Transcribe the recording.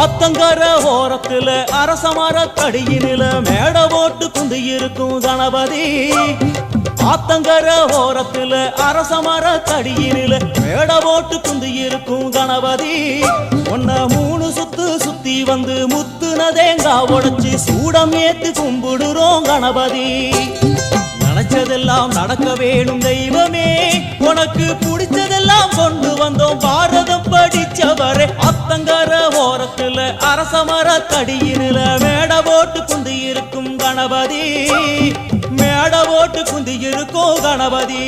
ஆத்தங்கர ஓரத்துல அரசமர கடியினில மேட போட்டு குந்தி இருக்கும் கணபதி. ஆத்தங்கர ஓரத்துல அரசமர கடியினில மேட போட்டு குந்தி இருக்கும் கணபதி. ஒன்ன 3 சுத்து சுத்தி வந்து முத்துன தேங்காய் உடைச்சு சூடம் ஏத்து கும்பிடுறோம் கணபதி. நினைச்சதெல்லாம் நடக்க வேணும் தெய்வமே, உனக்கு பிடிச்சதெல்லாம் கொண்டு வந்தோம் பாரதம் படிச்சவரே. ஆத்தங்கர ஓரத்துல அரசமர கடியினில மேட போட்டு குந்தி இருக்கும் கணபதி. மேட போட்டு குந்தி இருக்கும் கணபதி.